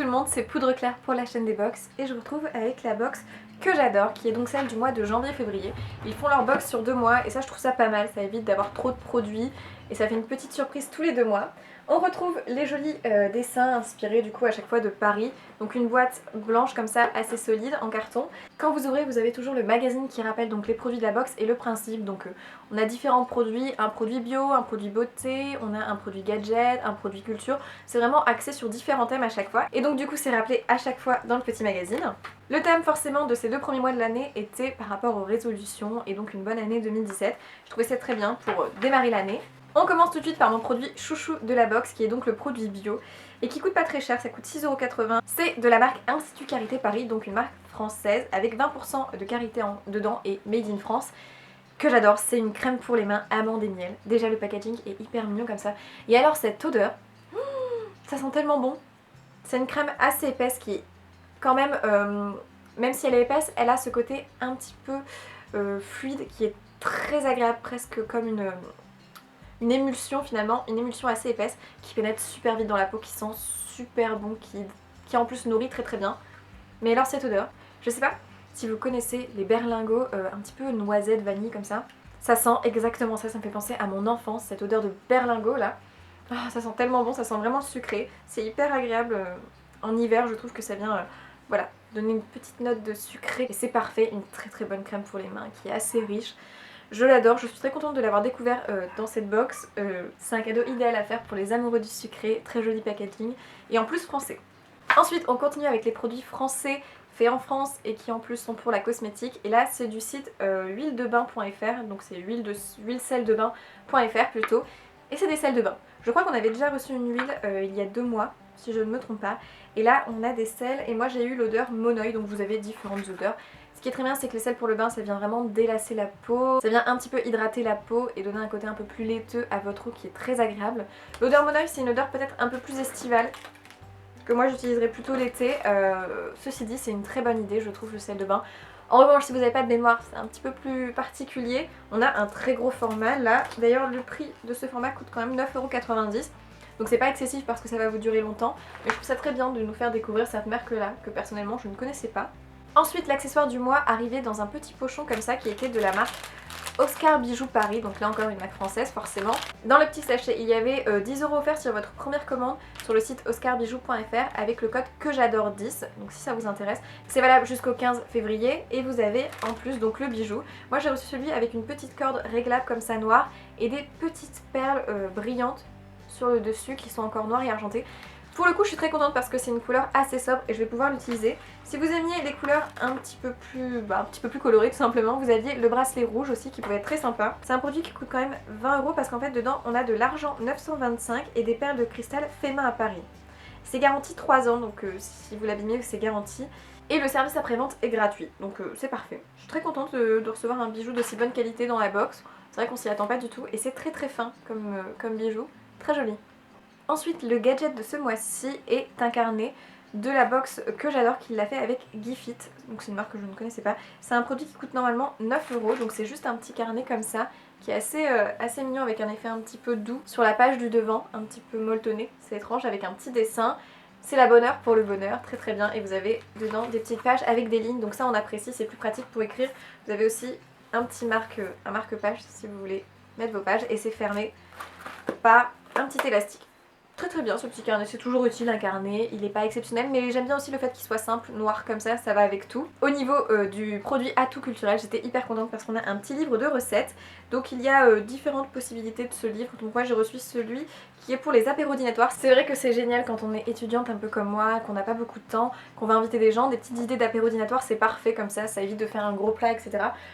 le monde, c'est Poudre Claire pour la chaîne des box et je vous retrouve avec la box que j'adore qui est donc celle du mois de janvier-février. Ils font leur box sur 2 mois et ça je trouve ça pas mal, ça évite d'avoir trop de produits et ça fait une petite surprise tous les 2 mois. On retrouve les jolis dessins inspirés du coup à chaque fois de Paris, donc une boîte blanche comme ça assez solide en carton. Quand vous ouvrez vous avez toujours le magazine qui rappelle donc les produits de la box et le principe, donc on a différents produits, un produit bio, un produit beauté, on a un produit gadget, un produit culture, c'est vraiment axé sur différents thèmes à chaque fois et donc du coup c'est rappelé à chaque fois dans le petit magazine. Le thème forcément de ces 2 premiers mois de l'année était par rapport aux résolutions et donc une bonne année 2017, je trouvais ça très bien pour démarrer l'année. On commence tout de suite par mon produit chouchou de la box qui est donc le produit bio et qui coûte pas très cher, ça coûte 6,80€. C'est de la marque Institut Carité Paris, donc une marque française avec 20% de karité dedans et made in France que j'adore. C'est une crème pour les mains amande et miel. Déjà le packaging est hyper mignon comme ça. Et alors cette odeur, ça sent tellement bon. C'est une crème assez épaisse qui quand même, même si elle est épaisse, elle a ce côté un petit peu fluide qui est très agréable, presque comme une émulsion finalement, une émulsion assez épaisse qui pénètre super vite dans la peau, qui sent super bon, qui en plus nourrit très très bien. Mais alors cette odeur, je sais pas si vous connaissez les berlingots un petit peu noisette, vanille comme ça. Ça sent exactement ça, ça me fait penser à mon enfance, cette odeur de berlingot là. Ah, ça sent tellement bon, ça sent vraiment sucré, c'est hyper agréable en hiver, je trouve que ça vient voilà, donner une petite note de sucré et c'est parfait, une très très bonne crème pour les mains qui est assez riche. Je l'adore, je suis très contente de l'avoir découvert dans cette box. C'est un cadeau idéal à faire pour les amoureux du sucré, très joli packaging et en plus français. Ensuite on continue avec les produits français faits en France et qui en plus sont pour la cosmétique. Et là c'est du site huiledebain.fr, donc c'est huile-sel-de-bain.fr plutôt. Et c'est des sels de bain. Je crois qu'on avait déjà reçu une huile il y a 2 mois, si je ne me trompe pas. Et là on a des sels et moi j'ai eu l'odeur Monoï, donc vous avez différentes odeurs. Ce qui est très bien c'est que les sels pour le bain ça vient vraiment délasser la peau, ça vient un petit peu hydrater la peau et donner un côté un peu plus laiteux à votre eau qui est très agréable. L'odeur Monoï c'est une odeur peut-être un peu plus estivale que moi j'utiliserais plutôt l'été. Ceci dit c'est une très bonne idée je trouve le sel de bain. En revanche si vous n'avez pas de baignoire c'est un petit peu plus particulier. On a un très gros format là, d'ailleurs le prix de ce format coûte quand même 9,90€. Donc c'est pas excessif parce que ça va vous durer longtemps. Mais je trouve ça très bien de nous faire découvrir cette marque là que personnellement je ne connaissais pas. Ensuite l'accessoire du mois arrivait dans un petit pochon comme ça qui était de la marque Oscar Bijoux Paris, donc là encore une marque française forcément. Dans le petit sachet il y avait 10€ offerts sur votre première commande sur le site oscarbijoux.fr avec le code que j'adore 10, donc si ça vous intéresse. C'est valable jusqu'au 15 février et vous avez en plus donc le bijou. Moi j'ai reçu celui avec une petite corde réglable comme ça noire et des petites perles brillantes sur le dessus qui sont encore noires et argentées. Pour le coup je suis très contente parce que c'est une couleur assez sobre et je vais pouvoir l'utiliser. Si vous aimiez les couleurs un petit peu plus colorées tout simplement, vous aviez le bracelet rouge aussi qui pouvait être très sympa. C'est un produit qui coûte quand même 20€ parce qu'en fait dedans on a de l'argent 925 et des perles de cristal fait main à Paris. C'est garanti 3 ans donc si vous l'abîmez c'est garanti. Et le service après-vente est gratuit, donc c'est parfait. Je suis très contente de recevoir un bijou d'aussi bonne qualité dans la box. C'est vrai qu'on s'y attend pas du tout et c'est très très fin comme bijou, très joli. Ensuite le gadget de ce mois-ci est un carnet de la box que j'adore qui l'a fait avec Gifit, donc c'est une marque que je ne connaissais pas. C'est un produit qui coûte normalement 9€, donc c'est juste un petit carnet comme ça qui est assez mignon avec un effet un petit peu doux sur la page du devant, un petit peu molletonné, c'est étrange avec un petit dessin. C'est la bonne heure pour le bonheur, très très bien, et vous avez dedans des petites pages avec des lignes, donc ça on apprécie, c'est plus pratique pour écrire. Vous avez aussi un petit marque-page si vous voulez mettre vos pages et c'est fermé par un petit élastique. Très très bien ce petit carnet, c'est toujours utile un carnet, il n'est pas exceptionnel mais j'aime bien aussi le fait qu'il soit simple, noir comme ça va avec tout. Au niveau du produit atout culturel, j'étais hyper contente parce qu'on a un petit livre de recettes, donc il y a différentes possibilités de ce livre, donc moi j'ai reçu celui qui est pour les apéros dînatoires. C'est vrai que c'est génial quand on est étudiante un peu comme moi, qu'on n'a pas beaucoup de temps, qu'on va inviter des gens, des petites idées d'apéros dînatoires c'est parfait comme ça évite de faire un gros plat etc.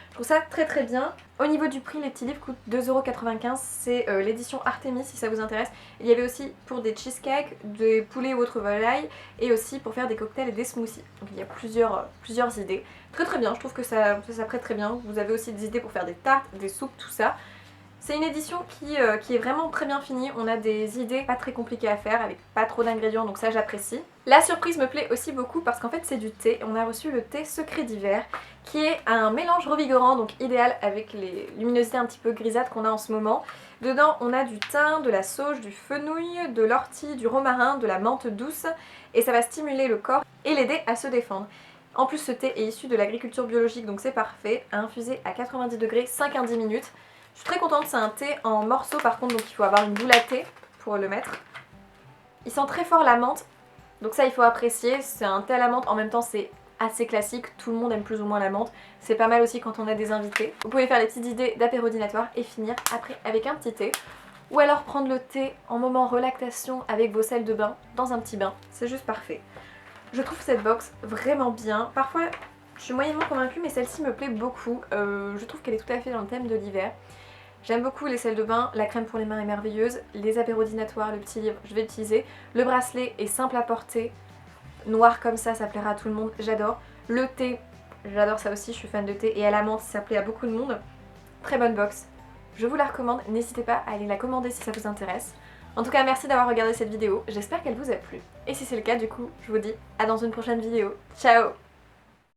Je trouve ça très très bien. Au niveau du prix, les petits livres coûtent 2,95€, c'est l'édition Artemis si ça vous intéresse. Il y avait aussi pour des cheesecakes, des poulets ou autres volailles et aussi pour faire des cocktails et des smoothies. Donc il y a plusieurs idées. Très très bien, je trouve que ça prête très bien. Vous avez aussi des idées pour faire des tartes, des soupes, tout ça. C'est une édition qui est vraiment très bien finie, on a des idées pas très compliquées à faire avec pas trop d'ingrédients, donc ça j'apprécie. La surprise me plaît aussi beaucoup parce qu'en fait c'est du thé, on a reçu le thé secret d'hiver qui est un mélange revigorant, donc idéal avec les luminosités un petit peu grisâtres qu'on a en ce moment. Dedans on a du thym, de la sauge, du fenouil, de l'ortie, du romarin, de la menthe douce et ça va stimuler le corps et l'aider à se défendre. En plus ce thé est issu de l'agriculture biologique donc c'est parfait, à infuser à 90 degrés 5 à 10 minutes. Je suis très contente, c'est un thé en morceaux par contre, donc il faut avoir une boule à thé pour le mettre. Il sent très fort la menthe, donc ça il faut apprécier, c'est un thé à la menthe, en même temps c'est assez classique, tout le monde aime plus ou moins la menthe. C'est pas mal aussi quand on a des invités. Vous pouvez faire les petites idées d'apéro dînatoire et finir après avec un petit thé. Ou alors prendre le thé en moment relaxation avec vos sels de bain dans un petit bain, c'est juste parfait. Je trouve cette box vraiment bien, parfois je suis moyennement convaincue mais celle-ci me plaît beaucoup, je trouve qu'elle est tout à fait dans le thème de l'hiver. J'aime beaucoup les sels de bain, la crème pour les mains est merveilleuse, les apéros dînatoires, le petit livre, je vais l'utiliser. Le bracelet est simple à porter, noir comme ça plaira à tout le monde, j'adore. Le thé, j'adore ça aussi, je suis fan de thé et à la menthe, ça plaît à beaucoup de monde. Très bonne box, je vous la recommande, n'hésitez pas à aller la commander si ça vous intéresse. En tout cas, merci d'avoir regardé cette vidéo, j'espère qu'elle vous a plu. Et si c'est le cas, du coup, je vous dis à dans une prochaine vidéo. Ciao!